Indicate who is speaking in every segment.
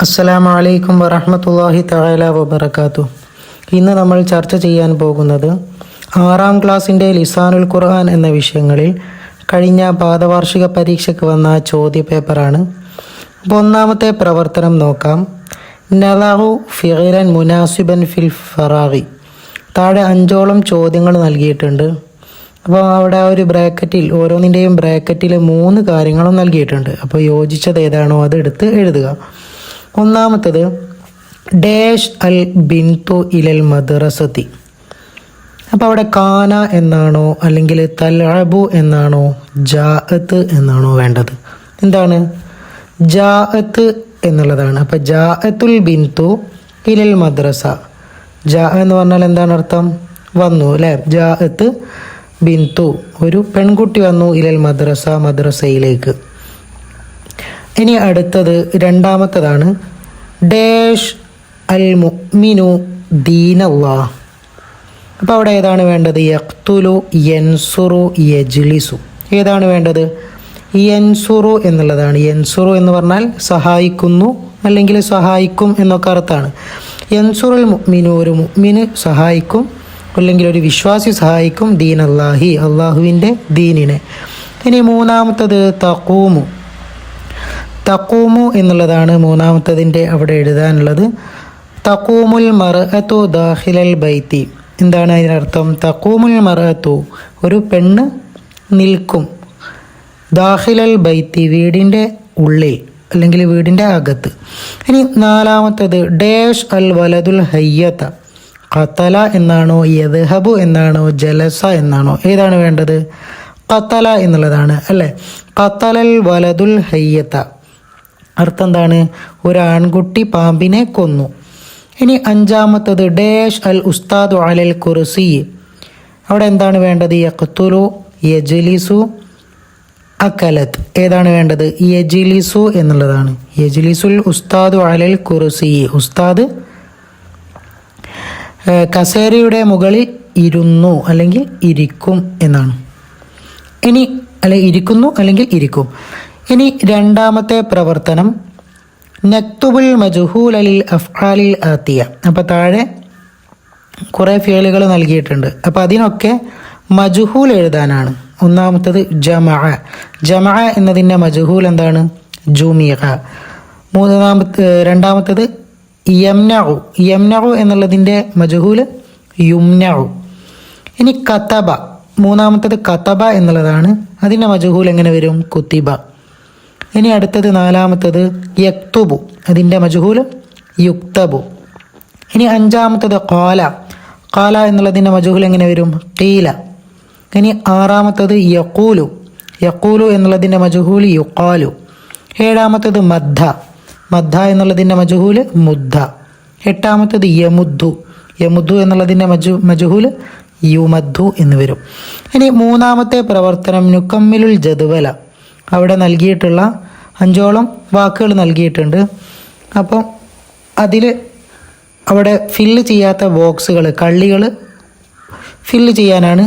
Speaker 1: അസ്സലാമു അലൈക്കും വറഹ്മത്തുള്ളാഹി തആല വബറകാതുഹു. ഇന്ന് നമ്മൾ ചർച്ച ചെയ്യാൻ പോകുന്നത് 6ാം ക്ലാസ്സിൻ്റെ ലിസാനുൽ ഖുർആൻ എന്ന വിഷയങ്ങളിൽ കഴിഞ്ഞ പാദവാർഷിക പരീക്ഷയ്ക്ക് വന്ന ചോദ്യപേപ്പറാണ്. അപ്പോൾ ഒന്നാമത്തെ പ്രവർത്തനം നോക്കാം. നളഉ ഫിഅലൻ മുനാസിബൻ ഫിൽ ഫറാഗി. താഴെ 5ഓളം ചോദ്യങ്ങൾ നൽകിയിട്ടുണ്ട്. അപ്പോൾ അവിടെ ഒരു ബ്രാക്കറ്റിൽ ഓരോന്നിൻ്റെയും ബ്രാക്കറ്റിൽ 3 കാര്യങ്ങളും നൽകിയിട്ടുണ്ട്. അപ്പോൾ യോജിച്ചത് ഏതാണോ അതെടുത്ത് എഴുതുക. ഒന്നാമത്തത് ഡാഷ് അൽ ബിൻതു ഇലൽ മദ്രസത്തി. അപ്പോൾ അവിടെ കാന എന്നാണോ അല്ലെങ്കിൽ തൽഅബു എന്നാണോ ജാഅത്ത് എന്നാണോ വേണ്ടത്? എന്താണ്? ജാഅത്ത് എന്നുള്ളതാണ്. അപ്പോൾ ജാഅത്തുൽ ബിൻതു ഇലൽ മദ്രസ. ജാ എന്ന് പറഞ്ഞാൽ എന്താണ് അർത്ഥം? വന്നു അല്ലേ? ജാഅത്ത് ബിൻതു, ഒരു പെൺകുട്ടി വന്നു, ഇലൽ മദ്രസ, മദ്രസയിലേക്ക്. ഇനി അടുത്തത് രണ്ടാമത്തതാണ് ഡാഷ് അൽ മുഅ്മിനു ദീനല്ലാഹ്. അപ്പോൾ അവിടെ ഏതാണ് വേണ്ടത്? യഖ്തുലു, യൻസുറു, യജ്ലിസു. ഏതാണ് വേണ്ടത്? യൻസുറു എന്നുള്ളതാണ്. യൻസുറു എന്ന് പറഞ്ഞാൽ സഹായിക്കുന്നു അല്ലെങ്കിൽ സഹായിക്കും എന്നൊക്കെ അർത്ഥമാണ്. യൻസുറുൽ മുഅ്മിനു, ഒരു മുഅ്മിന് സഹായിക്കും അല്ലെങ്കിൽ ഒരു വിശ്വാസി സഹായിക്കും ദീനല്ലാഹി, അള്ളാഹുവിൻ്റെ ദീനിനെ. ഇനി മൂന്നാമത്തത് തഖൂമു. തഖൂമു എന്നുള്ളതാണ് മൂന്നാമത്തതിൻ്റെ അവിടെ എഴുതാനുള്ളത്. തഖൂമുൽ മർഅതു ദാഖിലൽ ബൈത്തി. എന്താണ് അതിനർത്ഥം? തഖൂമുൽ മർഅതു, ഒരു പെണ്ണ് നിൽക്കും, ദാഖിലൽ ബൈത്തി, വീടിൻ്റെ ഉള്ളിൽ അല്ലെങ്കിൽ വീടിൻ്റെ അകത്ത്. ഇനി നാലാമത്തത് ഡാഷ് അൽ വലതുൽ ഹയ്യത. ഖതല എന്നാണോ യദ്ഹബു എന്നാണോ ജലസ എന്നാണോ? ഏതാണ് വേണ്ടത്? ഖതല എന്നുള്ളതാണ് അല്ലേ? ഖതലൽ വലതുൽ ഹയ്യത. അർത്ഥം എന്താണ്? ഒരു ആൺകുട്ടി പാമ്പിനെ കൊന്നു. ഇനി അഞ്ചാമത്തത് ഡാഷ് അൽ ഉസ്താദു അലൽ കുർസി. അവിടെ എന്താണ് വേണ്ടത്? യഖ്തുലു, യജ്ലിസു, അക്കലത്ത്. ഏതാണ് വേണ്ടത്? യജ്ലിസു എന്നുള്ളതാണ്. യജ്ലിസുൽ ഉസ്താദു അലൽ കുർസി. ഉസ്താദ് കസേരയുടെ മുകളിൽ ഇരുന്നു അല്ലെങ്കിൽ ഇരിക്കും എന്നാണ്. ഇനി ഇരിക്കുന്നു അല്ലെങ്കിൽ ഇരിക്കും. ഇനി രണ്ടാമത്തെ പ്രവർത്തനം നക്തുബുൽ മജ്ഹൂൽ അലിൽ അഫ്ആലിൽ ആത്തിയ. അപ്പോൾ താഴെ കുറേ ഫിയലുകൾ നൽകിയിട്ടുണ്ട്. അപ്പോൾ അതിനൊക്കെ മജ്ഹൂൽ എഴുതാനാണ്. ഒന്നാമത്തത് ജമഅ. ജമഅ എന്നതിൻ്റെ മജ്ഹൂൽ എന്താണ്? ജുമിഅ. രണ്ടാമത്തത് യംനഉ. യംനഉ എന്നുള്ളതിൻ്റെ മജ്ഹൂൽ യുംനഉ. ഇനി കതബ. മൂന്നാമത്തത് കതബ എന്നുള്ളതാണ്. അതിൻ്റെ മജ്ഹൂൽ എങ്ങനെ വരും? കുതിബ. ഇനി അടുത്തത് നാലാമത്തത് യക്തുബു. അതിൻ്റെ മജ്ഹൂൽ യുക്തബു. ഇനി അഞ്ചാമത്തത് ഖാല. ഖാല എന്നുള്ളതിൻ്റെ മജ്ഹൂൽ എങ്ങനെ വരും? ഖീല. ഇനി ആറാമത്തത് യഖൂലു. യഖൂലു എന്നുള്ളതിൻ്റെ മജ്ഹൂൽ യുഖാലു. ഏഴാമത്തത് മദ്ദ. മദ്ദ എന്നുള്ളതിൻ്റെ മജ്ഹൂൽ മുദ്ദ. എട്ടാമത്തത് യമുദ്ദു. യമുദ്ദു എന്നുള്ളതിൻ്റെ മജ്ഹൂൽ യുമദ്ദു എന്ന് വരും. ഇനി മൂന്നാമത്തെ പ്രവർത്തനം നുക്കമ്മിലുൽ ജദ്വല. അവിടെ നൽകിയിട്ടുള്ള 5ഓളം വാക്കുകൾ നൽകിയിട്ടുണ്ട്. അപ്പം അതിൽ അവിടെ ഫില്ല് ചെയ്യാത്ത ബോക്സുകൾ, കള്ളികൾ ഫില്ല് ചെയ്യാനാണ്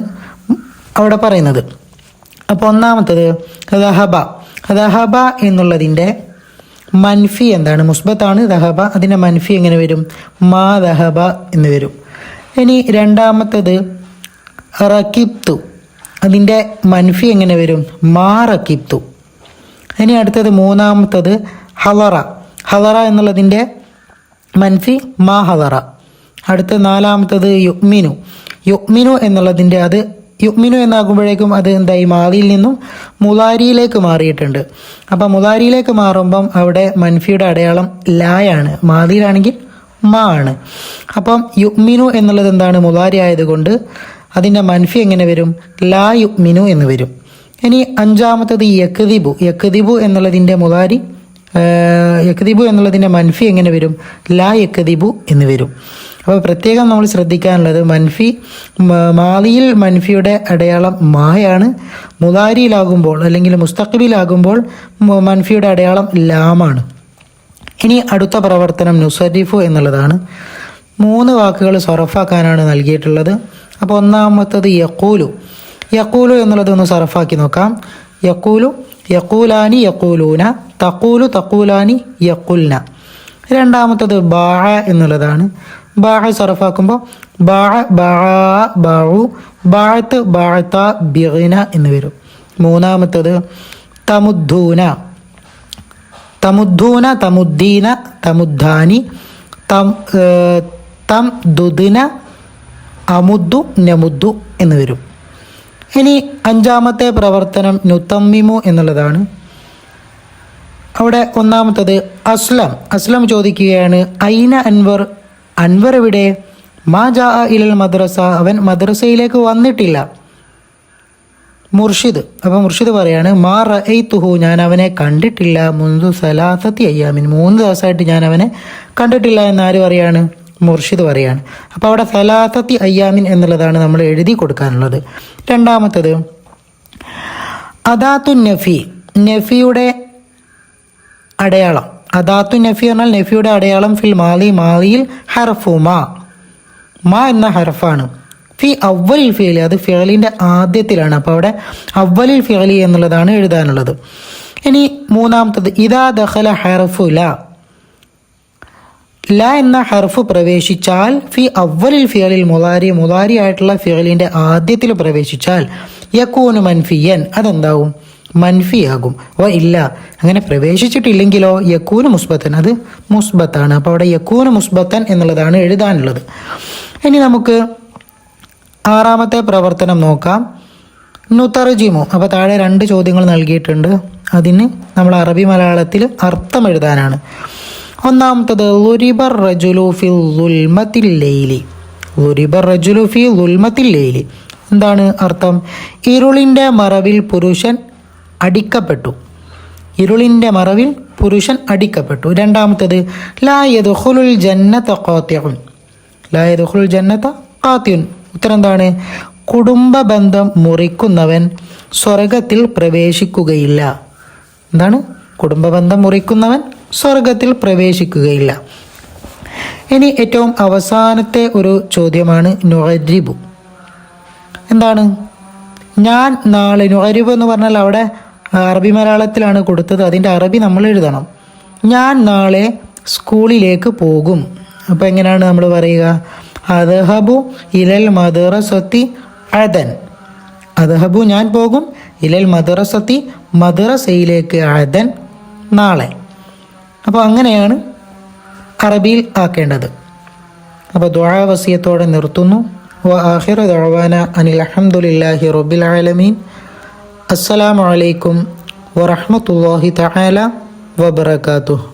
Speaker 1: അവിടെ പറയുന്നത്. അപ്പോൾ ഒന്നാമത്തത് ദഹബ. ദഹബ എന്നുള്ളതിൻ്റെ മൻഫി എന്താണ്? മുസ്ബത്താണ് ദഹബ. അതിൻ്റെ മൻഫി എങ്ങനെ വരും? മാ ദഹബ എന്ന് വരും. ഇനി രണ്ടാമത്തത് റക്കിബ്തു. അതിൻ്റെ മൻഫി എങ്ങനെ വരും? മാ റക്കിബ്തു. ഇനി അടുത്തത് മൂന്നാമത്തത് ഹളറ. ഹളറ എന്നുള്ളതിൻ്റെ മൻഫി മാ ഹളറ. അടുത്ത നാലാമത്തത് യുഅ്മിനു. യുഅ്മിനു എന്നുള്ളതിൻ്റെ അത് യുഅ്മിനു എന്നാകുമ്പോഴേക്കും അത് എന്തായി? മാദിയിൽ നിന്നും മുലാരിയിലേക്ക് മാറിയിട്ടുണ്ട്. അപ്പം മുലാരിയിലേക്ക് മാറുമ്പം അവിടെ മൻഫിയുടെ അടയാളം ലായാണ്. മാദിയിലാണെങ്കിൽ മാ ആണ്. അപ്പം യുഅ്മിനു എന്നുള്ളത് എന്താണ്? മുലാരി ആയതുകൊണ്ട് അതിൻ്റെ മൻഫി എങ്ങനെ വരും? ലാ യുഅ്മിനു എന്ന് വരും. ഇനി അഞ്ചാമത്തത് യക്ദിബു. യക്ദിബു എന്നുള്ളതിൻ്റെ മുലാരി യക്ദിബു എന്നുള്ളതിൻ്റെ മൻഫി എങ്ങനെ വരും? ലാ യക്ദിബു എന്ന് വരും. അപ്പോൾ പ്രത്യേകം നമ്മൾ ശ്രദ്ധിക്കാനുള്ളത് മൻഫി മാദിയിൽ മൻഫിയുടെ അടയാളം മായാണ്. മുലാരിയിലാകുമ്പോൾ അല്ലെങ്കിൽ മുസ്തഖ്ബിലാകുമ്പോൾ മൻഫിയുടെ അടയാളം ലാമാണ്. ഇനി അടുത്ത പ്രവർത്തനം നുസരിഫു എന്നുള്ളതാണ്. 3 വാക്കുകൾ സറഫാക്കാനാണ് നൽകിയിട്ടുള്ളത്. അപ്പോൾ ഒന്നാമത്തത് യഖൂലു. യഖൂലു എന്നുള്ളതൊന്ന് സറഫാക്കി നോക്കാം. യഖൂലു, യഖൂലാനി, യഖൂലൂന, തഖൂലു, തഖൂലാനി, യഖുൽന. രണ്ടാമത്തത് ബാഅ എന്നുള്ളതാണ്. ബാഅ സർഫാക്കുമ്പോൾ ബാഅ ബാഅ ബാഉ ബാഅത്ത് ബാഅത്ത ബിഗ്ന എന്ന് വരും. മൂന്നാമത്തത് തമുദ്ദൂന തമുദ്ദൂന തമുദ്ദീന തമുദ്ദാനി തംദുദ്ന അമുദ്ദു നമുദ്ദു എന്ന് വരും. ഇനി അഞ്ചാമത്തെ പ്രവർത്തനം നുതമ്മിമു എന്നുള്ളതാണ്. അവിടെ ഒന്നാമത്തത് അസ്ലം ചോദിക്കുകയാണ് ഐന അൻവർ, അൻവർ എവിടെ? മാ ജാ ഇലൽ മദ്രസ, അവൻ മദ്രസയിലേക്ക് വന്നിട്ടില്ല. മുർഷിദ്, അപ്പോൾ മുർഷിദ് പറയാണ് മാ റഅയ്തുഹു, ഞാൻ അവനെ കണ്ടിട്ടില്ല. മുൻദു സലാസത്തി അയ്യാമിൻ, 3 ദിവസമായിട്ട് ഞാൻ അവനെ കണ്ടിട്ടില്ല എന്ന് ആര് പറയാണ്? മുർഷിദ് പറയാണ്. അപ്പോൾ അവിടെ സലാസത്തി അയ്യാമിൻ എന്നുള്ളതാണ് നമ്മൾ എഴുതി കൊടുക്കാനുള്ളത്. രണ്ടാമത്തത് അദാത്തു നഫി, നഫിയുടെ അടയാളം. അദാത്തു നഫി എന്നാൽ നഫിയുടെ അടയാളം ഫിൽ മാലി, മാലിയിൽ ഹർഫു മാ എന്ന ഹർഫാണ്. ഫി അവലിൽ ഫിഅലി, അത് ഫിഅലിൻ്റെ ആദ്യത്തിലാണ്. അപ്പോൾ അവിടെ അവലിൽ ഫിഅലി എന്നുള്ളതാണ് എഴുതാനുള്ളത്. ഇനി മൂന്നാമത്തത് ഇദാ ദഖല ഹർഫു ല എന്ന ഹർഫ് പ്രവേശിച്ചാൽ ഫി അവലിൽ ഫിഅലിൽ മുലാരി ആയിട്ടുള്ള ഫിഅലിൻ്റെ ആദ്യത്തിൽ പ്രവേശിച്ചാൽ യകൂനു മൻഫിയൻ, അതെന്താവും? മൻഫിയാകും. ഇല്ല അങ്ങനെ പ്രവേശിച്ചിട്ടില്ലെങ്കിലോ യകൂനു മുസ്ബത്തൻ, അത് മുസ്ബത്താണ്. അപ്പോൾ അവിടെ യകൂനു മുസ്ബത്തൻ എന്നുള്ളതാണ് എഴുതാനുള്ളത്. ഇനി നമുക്ക് ആറാമത്തെ പ്രവർത്തനം നോക്കാം. നുതർജിമു, അപ്പോൾ താഴെ 2 ചോദ്യങ്ങൾ നൽകിയിട്ടുണ്ട്. അതിന് നമ്മൾ അറബി മലയാളത്തിൽ അർത്ഥം എഴുതാനാണ്. ഒന്നാമത്തത് ളുരിബർ റജുലു ഫി ളുൽമത്തിൽ ലൈലി, ളുരിബർ റജുലു ഫി ളുൽമത്തിൽ ലൈലി, എന്താണ് അർത്ഥം? ഇരുളിൻ്റെ മറവിൽ പുരുഷൻ അടിക്കപ്പെട്ടു. ഇരുളിൻ്റെ മറവിൽ പുരുഷൻ അടിക്കപ്പെട്ടു. രണ്ടാമത്തത് ലാ യദ്ഖുലുൽ ജന്നത ഖാതിഉൻ, ലാ യദ്ഖുലുൽ ജന്നത ഖാതിഉൻ, ഉത്തരം എന്താണ്? കുടുംബ ബന്ധം മുറിക്കുന്നവൻ സ്വർഗത്തിൽ പ്രവേശിക്കുകയില്ല. എന്താണ്? കുടുംബ ബന്ധം മുറിക്കുന്നവൻ സ്വർഗത്തിൽ പ്രവേശിക്കുകയില്ല. ഇനി ഏറ്റവും അവസാനത്തെ ഒരു ചോദ്യമാണ് നുഅരിബു, എന്താണ്? ഞാൻ നാളെ, നുഅരിബു എന്ന് പറഞ്ഞാൽ അവിടെ അറബി മലയാളത്തിലാണ് കൊടുത്തത്, അതിൻ്റെ അറബി നമ്മൾ എഴുതണം. ഞാൻ നാളെ സ്കൂളിലേക്ക് പോകും. അപ്പോൾ എങ്ങനെയാണ് നമ്മൾ പറയുക? അദ്ഹബു ഇലൽ മദ്റസത്തി അദൻ, അദ്ഹബു ഞാൻ പോകും, ഇലൽ മദ്റസത്തി മദ്റസയിലേക്ക്, അദൻ നാളെ. അപ്പോൾ അങ്ങനെയാണ് അറബിയിൽ ആക്കേണ്ടത്. അപ്പോൾ ദുആ വസിയത്തോടെ നിർത്തുന്നു. വആഖിറു ദഅവാന അനിൽ ഹംദുലില്ലാഹി റബ്ബിൽ ആലമീൻ. അസ്സലാമു അലൈക്കും വറഹ്മത്തുള്ളാഹി തആല വബറകാതുഹു.